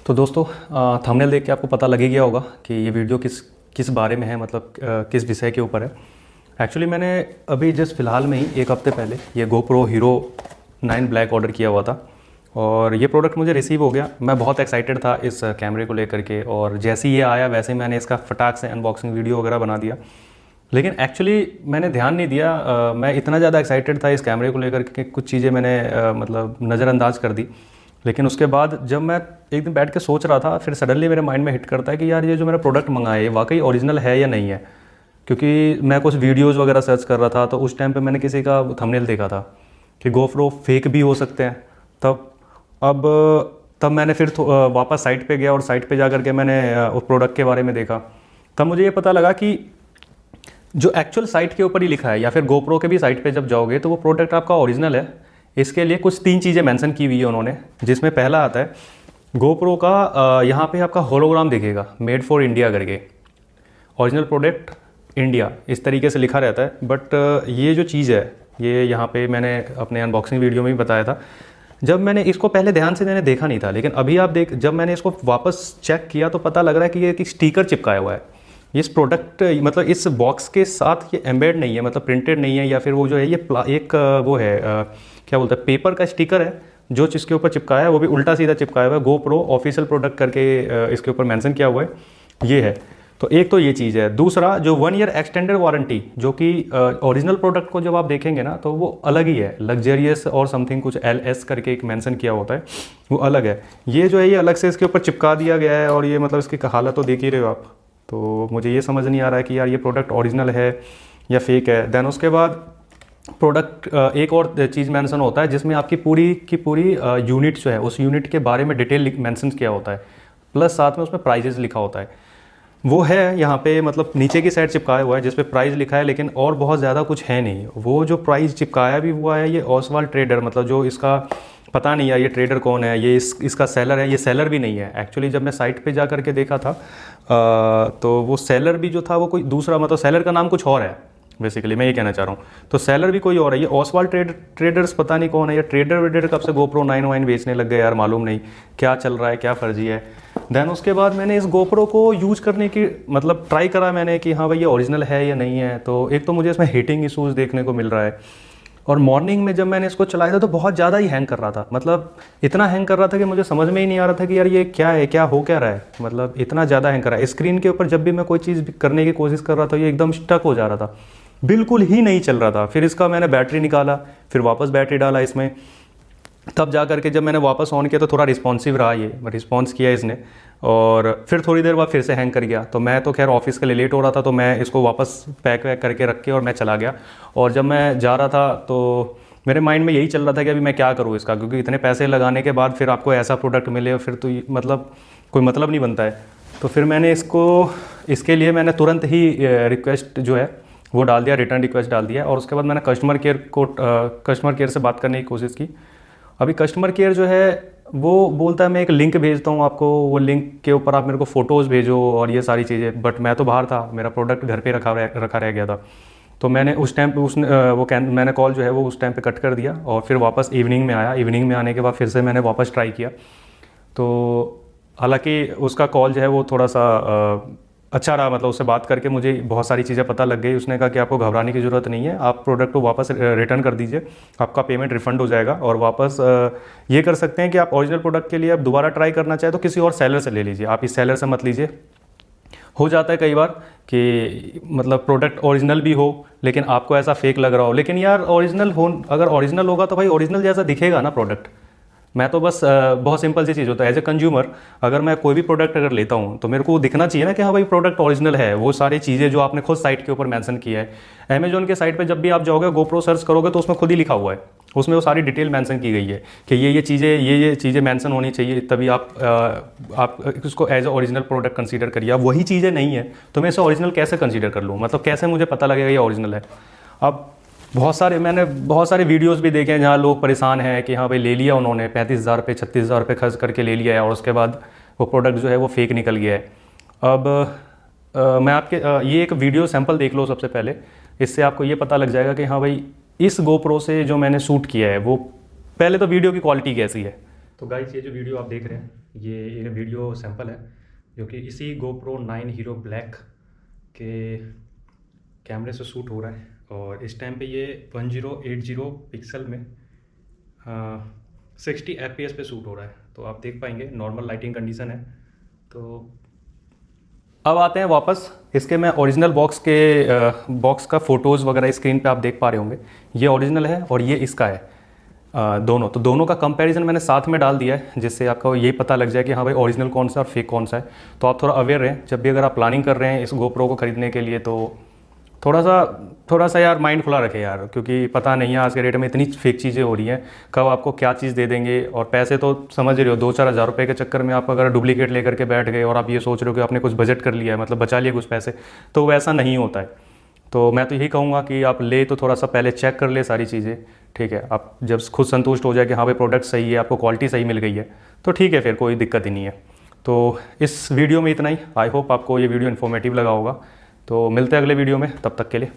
तो दोस्तों, थंबनेल देख के आपको पता लग ही गया होगा कि ये वीडियो किस किस बारे में है, मतलब किस विषय के ऊपर है। एक्चुअली मैंने अभी जस्ट फ़िलहाल में ही एक हफ़्ते पहले ये GoPro Hero 9 ब्लैक ऑर्डर किया हुआ था और ये प्रोडक्ट मुझे रिसीव हो गया। मैं बहुत एक्साइटेड था इस कैमरे को लेकर के, और जैसे ही ये आया वैसे ही मैंने इसका फटाक से अनबॉक्सिंग वीडियो वगैरह बना दिया। लेकिन एक्चुअली मैंने ध्यान नहीं दिया, मैं इतना ज़्यादा एक्साइटेड था इस कैमरे को लेकर के, कुछ चीज़ें मैंने मतलब नज़रअंदाज कर दी। लेकिन उसके बाद जब मैं एक दिन बैठ के सोच रहा था, फिर सडनली मेरे माइंड में हिट करता है कि यार ये जो मेरा प्रोडक्ट मंगाया है वाकई ओरिजिनल है या नहीं है। क्योंकि मैं कुछ वीडियोस वगैरह सर्च कर रहा था तो उस टाइम पे मैंने किसी का थंबनेल देखा था कि GoPro फेक भी हो सकते हैं। तब मैंने फिर वापस साइट पे गया और साइट पे जा कर के मैंने उस प्रोडक्ट के बारे में देखा। तब मुझे ये पता लगा कि जो एक्चुअल साइट के ऊपर ही लिखा है या फिर GoPro के भी साइट पे जब जाओगे तो वो प्रोडक्ट आपका ओरिजिनल है। इसके लिए कुछ 3 चीज़ें मेंशन की हुई है उन्होंने, जिसमें पहला आता है GoPro का यहाँ पे आपका होलोग्राम दिखेगा, मेड फॉर इंडिया करके, ओरिजिनल प्रोडक्ट इंडिया, इस तरीके से लिखा रहता है। बट ये जो चीज़ है ये यहाँ पे मैंने अपने अनबॉक्सिंग वीडियो में भी बताया था। जब मैंने इसको पहले ध्यान से मैंने देखा नहीं था, लेकिन अभी आप जब मैंने इसको वापस चेक किया तो पता लग रहा है कि ये एक स्टिकर चिपकाया हुआ है। इस प्रोडक्ट मतलब इस बॉक्स के साथ ये एम्बेड नहीं है, मतलब प्रिंटेड नहीं है, या फिर वो जो है ये एक वो है क्या बोलते हैं, पेपर का स्टिकर है जो इसके ऊपर चिपकाया है, वो भी उल्टा सीधा चिपकाया हुआ है। GoPro ऑफिशियल प्रोडक्ट करके इसके ऊपर मेंशन किया हुआ है, ये है। तो एक तो ये चीज़ है। दूसरा, जो 1 ईयर एक्सटेंडेड वारंटी, जो कि ओरिजिनल प्रोडक्ट को जब आप देखेंगे ना तो वो अलग ही है, लग्जरियस और समथिंग कुछ LS करके एक मेंशन किया होता है, वो अलग है। ये जो है ये अलग से इसके ऊपर चिपका दिया गया है, और ये मतलब इसकी हालत तो देख ही रहे हो आप। तो मुझे ये समझ नहीं आ रहा है कि यार ये प्रोडक्ट ओरिजिनल है या फेक है। देन उसके बाद प्रोडक्ट एक और चीज़ मेंशन होता है जिसमें आपकी पूरी की पूरी यूनिट जो है उस यूनिट के बारे में डिटेल मेंशन किया होता है, प्लस साथ में उसमें प्राइजेस लिखा होता है। वो है यहाँ पे, मतलब नीचे की साइड चिपकाया हुआ है जिस पे प्राइस लिखा है, लेकिन और बहुत ज़्यादा कुछ है नहीं। वो जो प्राइस चिपकाया भी हुआ है ये ओसवाल्ड ट्रेडर, मतलब जो इसका पता नहीं है ये ट्रेडर कौन है, ये इसका सेलर है, ये सेलर भी नहीं है। एक्चुअली जब मैं साइट पे जा करके देखा था तो वो सेलर भी जो था वो कोई दूसरा, मतलब सेलर का नाम कुछ और है। बेसिकली मैं ये कहना चाह रहा हूँ, तो सेलर भी कोई और है। ये ओसवाल्ड ट्रेडर्स पता नहीं कौन है, ये ट्रेडर कब से GoPro 9 वाइन बेचने लग गए यार, मालूम नहीं क्या चल रहा है, क्या फर्जी है। देन उसके बाद मैंने इस GoPro को यूज़ करने की मतलब ट्राई करा मैंने कि हाँ भाई ये ओरिजिनल है या नहीं है। तो एक तो मुझे इसमें हीटिंग इशूज़ देखने को मिल रहा है, और मॉर्निंग में जब मैंने इसको चलाया था तो बहुत ज़्यादा ही हैंग कर रहा था। मतलब इतना हैंग कर रहा था कि मुझे समझ में ही नहीं आ रहा था कि यार ये क्या है, क्या हो क्या रहा है। मतलब इतना ज़्यादा हैंग कर रहा है। स्क्रीन के ऊपर जब भी मैं कोई चीज़ करने की कोशिश कर रहा था ये एकदम स्टक हो जा रहा था, बिल्कुल ही नहीं चल रहा था। फिर इसका मैंने बैटरी निकाला, फिर वापस बैटरी डाला इसमें, तब जा करके जब मैंने वापस ऑन किया तो थोड़ा रिस्पॉन्सिव रहा, ये रिस्पॉन्स किया इसने। और फिर थोड़ी देर बाद फिर से हैंग कर गया। तो मैं तो खैर ऑफिस के लिए लेट हो रहा था, तो मैं इसको वापस पैक वैक करके रख के और मैं चला गया। और जब मैं जा रहा था तो मेरे माइंड में यही चल रहा था कि अभी मैं क्या करूँ इसका, क्योंकि इतने पैसे लगाने के बाद फिर आपको ऐसा प्रोडक्ट मिले फिर तो मतलब कोई मतलब नहीं बनता है। तो फिर मैंने इसके लिए मैंने तुरंत ही रिक्वेस्ट जो है वो डाल दिया, रिटर्न रिक्वेस्ट डाल दिया। और उसके बाद मैंने कस्टमर केयर से बात करने की कोशिश की। अभी कस्टमर केयर जो है वो बोलता है मैं एक लिंक भेजता हूँ आपको, वो लिंक के ऊपर आप मेरे को फ़ोटोज़ भेजो और ये सारी चीज़ें। बट मैं तो बाहर था, मेरा प्रोडक्ट घर पे रखा रह गया था। तो मैंने उस टाइम पे मैंने कॉल जो है वो उस टाइम पे कट कर दिया, और फिर वापस इवनिंग में आया। इवनिंग में आने के बाद फिर से मैंने वापस ट्राई किया। तो हालांकि उसका कॉल जो है वो थोड़ा सा अच्छा रहा, मतलब उससे बात करके मुझे बहुत सारी चीज़ें पता लग गई। उसने कहा कि आपको घबराने की ज़रूरत नहीं है, आप प्रोडक्ट को वापस रिटर्न कर दीजिए, आपका पेमेंट रिफ़ंड हो जाएगा। और वापस ये कर सकते हैं कि आप ओरिजिनल प्रोडक्ट के लिए आप दोबारा ट्राई करना चाहें तो किसी और सेलर से ले लीजिए, आप इस सेलर से मत लीजिए। हो जाता है कई बार कि मतलब प्रोडक्ट ओरिजिनल भी हो लेकिन आपको ऐसा फेक लग रहा हो। लेकिन यार अगर ओरिजिनल होगा तो भाई ओरिजिनल जैसा दिखेगा ना प्रोडक्ट। मैं तो बस बहुत सिंपल सी चीज़ होता है, एज ए कंज्यूमर अगर मैं कोई भी प्रोडक्ट अगर लेता हूँ तो मेरे को दिखना चाहिए ना कि हाँ भाई प्रोडक्ट ओरिजिनल है। वो सारी चीज़ें जो आपने खुद साइट के ऊपर मेंशन किया है, अमेजोन के साइट पे जब भी आप जाओगे GoPro सर्च करोगे तो उसमें खुद ही लिखा हुआ है, उसमें वो सारी डिटेल मेंशन की गई है कि ये चीज़ें मेंशन होनी चाहिए, तभी आप इसको as a original product consider करिए। अब वही चीज़ें नहीं है तो मैं इसे ओरिजिनल कैसे कंसीडर कर लूँ, मतलब कैसे मुझे पता लगेगा ये ओरिजिनल है। अब मैंने बहुत सारे वीडियोस भी देखे हैं जहाँ लोग परेशान हैं कि हाँ भाई ले लिया उन्होंने 35,000 रुपये 36,000 रुपये खर्च करके ले लिया है और उसके बाद वो प्रोडक्ट जो है वो फेक निकल गया है। अब मैं आपके ये एक वीडियो सैंपल देख लो सबसे पहले, इससे आपको ये पता लग जाएगा कि हाँ भाई इस GoPro से जो मैंने शूट किया है वो, पहले तो वीडियो की क्वालिटी कैसी है। तो गाइस ये जो वीडियो आप देख रहे हैं ये एक वीडियो सैंपल है जो कि इसी GoPro 9 हीरो ब्लैक के कैमरे से शूट हो रहा है और इस टाइम पे ये 1080 पिक्सल में 60 fps पे शूट हो रहा है। तो आप देख पाएंगे नॉर्मल लाइटिंग कंडीशन है। तो अब आते हैं वापस इसके, मैं ओरिजिनल बॉक्स का फ़ोटोज़ वगैरह स्क्रीन पे आप देख पा रहे होंगे। ये ओरिजिनल है और ये इसका है, दोनों का कंपैरिजन मैंने साथ में डाल दिया है जिससे आपको ये पता लग जाए कि हाँ भाई ओरिजिनल कौन सा और फेक कौन सा है। तो आप थोड़ा अवेयर रहें जब भी अगर आप प्लानिंग कर रहे हैं इस GoPro को ख़रीदने के लिए, तो थोड़ा सा यार माइंड खुला रखें यार, क्योंकि पता नहीं है आज के डेट में इतनी फेक चीज़ें हो रही हैं, कब आपको क्या चीज़ दे देंगे। और पैसे तो समझ रहे हो 2-4 हज़ार रुपये के चक्कर में आप अगर डुप्लीकेट लेकर के बैठ गए और आप ये सोच रहे हो कि आपने कुछ बजट कर लिया है, मतलब बचा लिए कुछ पैसे, तो वैसा नहीं होता है। तो मैं तो यही कहूँगा कि आप ले तो थोड़ा सा पहले चेक कर ले सारी चीज़ें, ठीक है। आप जब खुद संतुष्ट हो जाए कि हाँ भाई प्रोडक्ट सही है, आपको क्वालिटी सही मिल गई है, तो ठीक है, फिर कोई दिक्कत ही नहीं है। तो इस वीडियो में इतना ही। आई होप आपको ये वीडियो इन्फॉर्मेटिव लगा होगा। तो मिलते हैं अगले वीडियो में, तब तक के लिए।